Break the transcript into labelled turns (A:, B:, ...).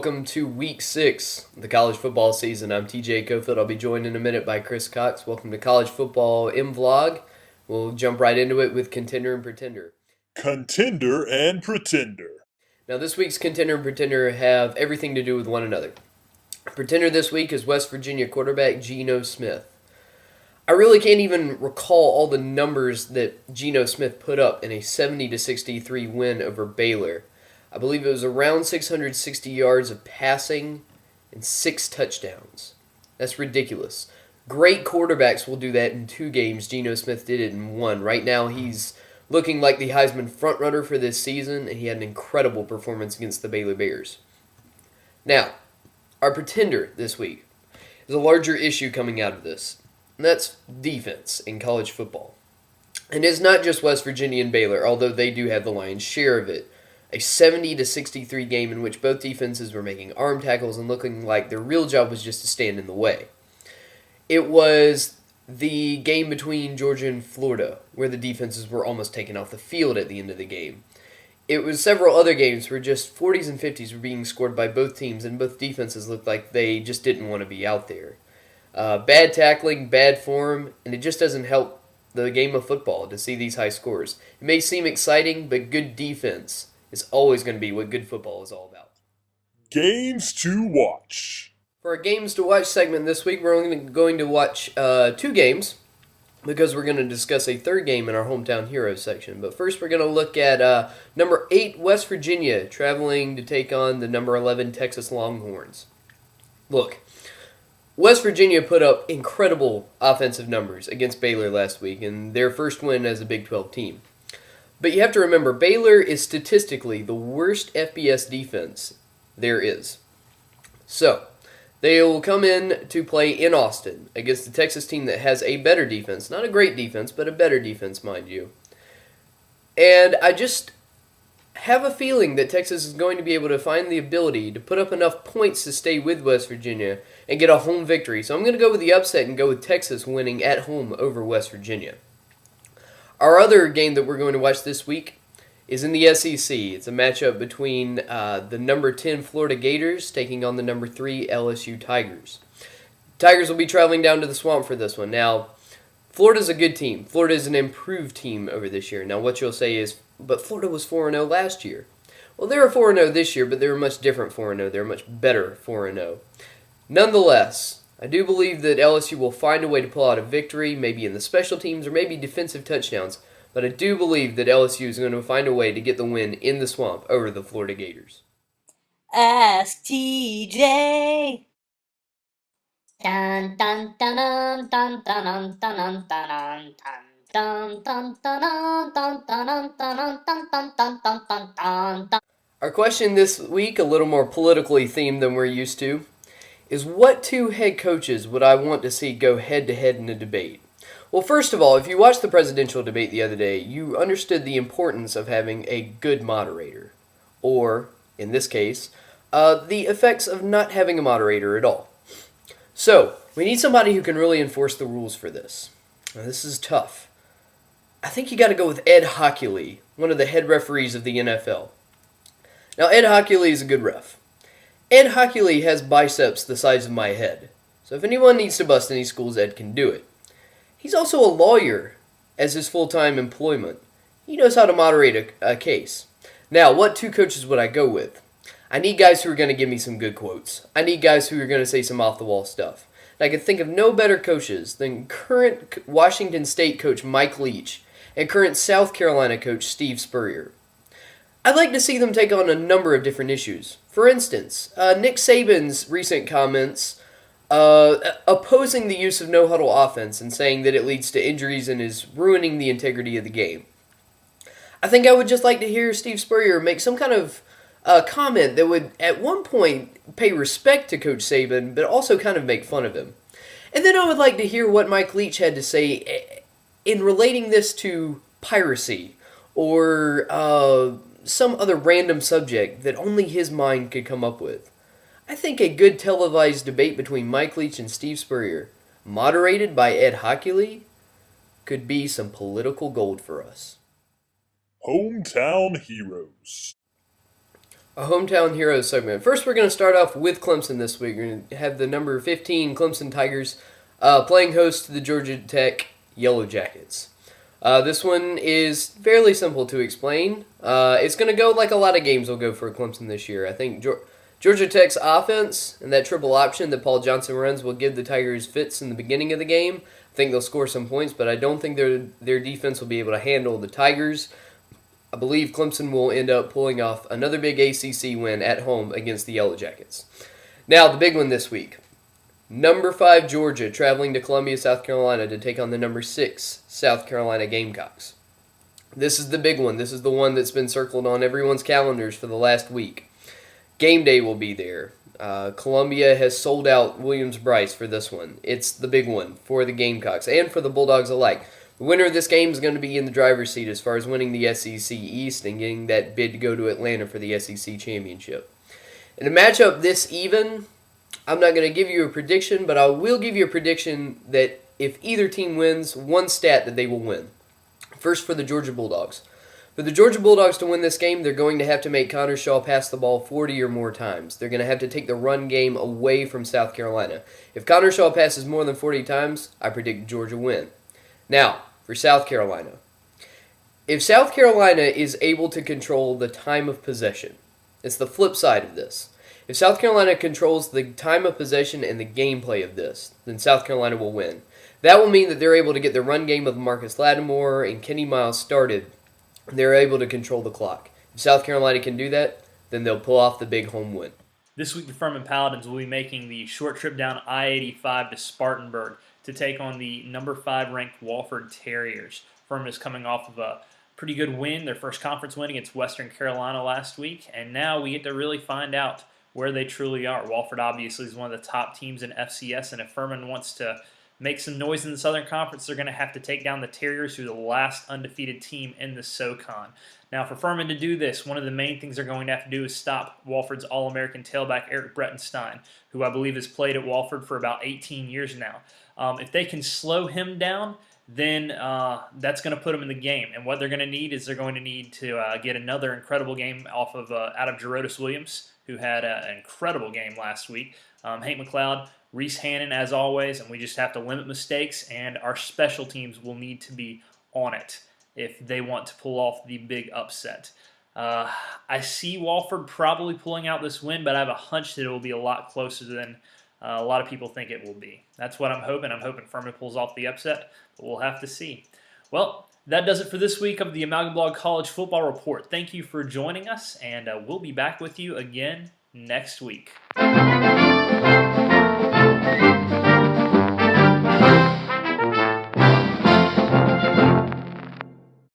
A: welcome to Week 6 of the college football season. I'm TJ Cofield. I'll be joined in a minute by Chris Cox. Welcome to College Football Vlog. We'll jump right into it with Contender and Pretender.
B: Contender and Pretender.
A: Now, this week's Contender and Pretender have everything to do with one another. Pretender this week is West Virginia quarterback Geno Smith. I really can't even recall all the numbers that Geno Smith put up in a 70-63 win over Baylor. I believe it was around 660 yards of passing and 6 touchdowns. That's ridiculous. Great quarterbacks will do that in 2 games. Geno Smith did it in 1. Right now he's looking like the Heisman frontrunner for this season, and he had an incredible performance against the Baylor Bears. Now, our pretender this week is a larger issue coming out of this, and that's defense in college football. And it's not just West Virginia and Baylor, although they do have the lion's share of it. A 70-63 game in which both defenses were making arm tackles and looking like their real job was just to stand in the way. It was the game between Georgia and Florida where the defenses were almost taken off the field at the end of the game. It was several other games where just 40s and 50s were being scored by both teams, and both defenses looked like they just didn't want to be out there. Bad tackling, bad form, and it just doesn't help the game of football to see these high scores. It may seem exciting, but good defense is always going to be what good football is all about.
B: Games to watch.
A: For our games to watch segment this week, we're only going to watch 2 games because we're going to discuss a 3rd game in our Hometown Heroes section. But first we're going to look at number 8 West Virginia traveling to take on the number 11 Texas Longhorns. Look, West Virginia put up incredible offensive numbers against Baylor last week in their first win as a Big 12 team. But you have to remember, Baylor is statistically the worst FBS defense there is. So, they will come in to play in Austin against the Texas team that has a better defense. Not a great defense, but a better defense, mind you. And I just have a feeling that Texas is going to be able to find the ability to put up enough points to stay with West Virginia and get a home victory. So I'm going to go with the upset and go with Texas winning at home over West Virginia. Our other game that we're going to watch this week is in the SEC. It's a matchup between the number 10 Florida Gators taking on the number 3 LSU Tigers. Tigers will be traveling down to the Swamp for this one. Now, Florida's a good team. Florida is an improved team over this year. Now, what you'll say is, but Florida was 4-0 last year. Well, they were 4-0 this year, but they were much different 4-0. They're much better 4-0. Nonetheless, I do believe that LSU will find a way to pull out a victory, maybe in the special teams or maybe defensive touchdowns, but I do believe that LSU is going to find a way to get the win in the Swamp over the Florida Gators.
C: Ask TJ. Dun dun dun dun dun dun dun dun dun dun dun dun dun dun dun dun.
A: Our question this week, a little more politically themed than we're used to, is what 2 head coaches would I want to see go head-to-head in a debate? Well, first of all, if you watched the presidential debate the other day, you understood the importance of having a good moderator. Or, in this case, the effects of not having a moderator at all. So, we need somebody who can really enforce the rules for this. Now, this is tough. I think you got to go with Ed Hockley, one of the head referees of the NFL. Now, Ed Hockley is a good ref. Ed Hockley has biceps the size of my head. So if anyone needs to bust any schools, Ed can do it. He's also a lawyer as his full-time employment. He knows how to moderate a case. Now, what 2 coaches would I go with? I need guys who are going to give me some good quotes. I need guys who are going to say some off-the-wall stuff. And I can think of no better coaches than current Washington State coach Mike Leach and current South Carolina coach Steve Spurrier. I'd like to see them take on a number of different issues. For instance, Nick Saban's recent comments opposing the use of no-huddle offense and saying that it leads to injuries and is ruining the integrity of the game. I think I would just like to hear Steve Spurrier make some kind of comment that would at one point pay respect to Coach Saban, but also kind of make fun of him. And then I would like to hear what Mike Leach had to say in relating this to piracy or some other random subject that only his mind could come up with. I think a good televised debate between Mike Leach and Steve Spurrier, moderated by Ed Hockley, could be some political gold for us.
B: Hometown Heroes.
A: A hometown heroes segment. First, we're going to start off with Clemson this week. We're going to have the number 15 Clemson Tigers playing host to the Georgia Tech Yellow Jackets. This one is fairly simple to explain. It's going to go like a lot of games will go for Clemson this year. I think Georgia Tech's offense and that triple option that Paul Johnson runs will give the Tigers fits in the beginning of the game. I think they'll score some points, but I don't think their defense will be able to handle the Tigers. I believe Clemson will end up pulling off another big ACC win at home against the Yellow Jackets. Now, the big one this week. Number 5 Georgia traveling to Columbia, South Carolina to take on the number 6 South Carolina Gamecocks. This is the big one. This is the one that's been circled on everyone's calendars for the last week. Game day will be there. Columbia has sold out Williams-Brice for this one. It's the big one for the Gamecocks and for the Bulldogs alike. The winner of this game is going to be in the driver's seat as far as winning the SEC East and getting that bid to go to Atlanta for the SEC Championship. In a matchup this even, I'm not going to give you a prediction, but I will give you a prediction that if either team wins, one stat that they will win. First, for the Georgia Bulldogs. For the Georgia Bulldogs to win this game, they're going to have to make Connor Shaw pass the ball 40 or more times. They're going to have to take the run game away from South Carolina. If Connor Shaw passes more than 40 times, I predict Georgia win. Now, for South Carolina. If South Carolina is able to control the time of possession, it's the flip side of this. If South Carolina controls the time of possession and the gameplay of this, then South Carolina will win. That will mean that they're able to get the run game of Marcus Lattimore and Kenny Miles started. They're able to control the clock. If South Carolina can do that, then they'll pull off the big home win.
D: This week, the Furman Paladins will be making the short trip down I-85 to Spartanburg to take on the number 5 ranked Wofford Terriers. Furman is coming off of a pretty good win, their first conference win against Western Carolina last week, and now we get to really find out where they truly are. Wofford obviously is one of the top teams in FCS, and if Furman wants to make some noise in the Southern Conference, they're going to have to take down the Terriers, who are the last undefeated team in the SoCon. Now, for Furman to do this, one of the main things they're going to have to do is stop Wofford's All-American tailback Eric Brettenstein, who I believe has played at Wofford for about 18 years now. If they can slow him down, then that's going to put them in the game. And what they're going to need is they're going to need to get another incredible game off of out of Gerodis Williams, who had an incredible game last week. Hank McLeod, Reese Hannon, as always, and we just have to limit mistakes, and our special teams will need to be on it if they want to pull off the big upset. I see Wofford probably pulling out this win, but I have a hunch that it will be a lot closer than a lot of people think it will be. That's what I'm hoping. I'm hoping Furman pulls off the upset, but we'll have to see. Well, that does it for this week of the Amalgamblog College Football Report. Thank you for joining us, and we'll be back with you again next week.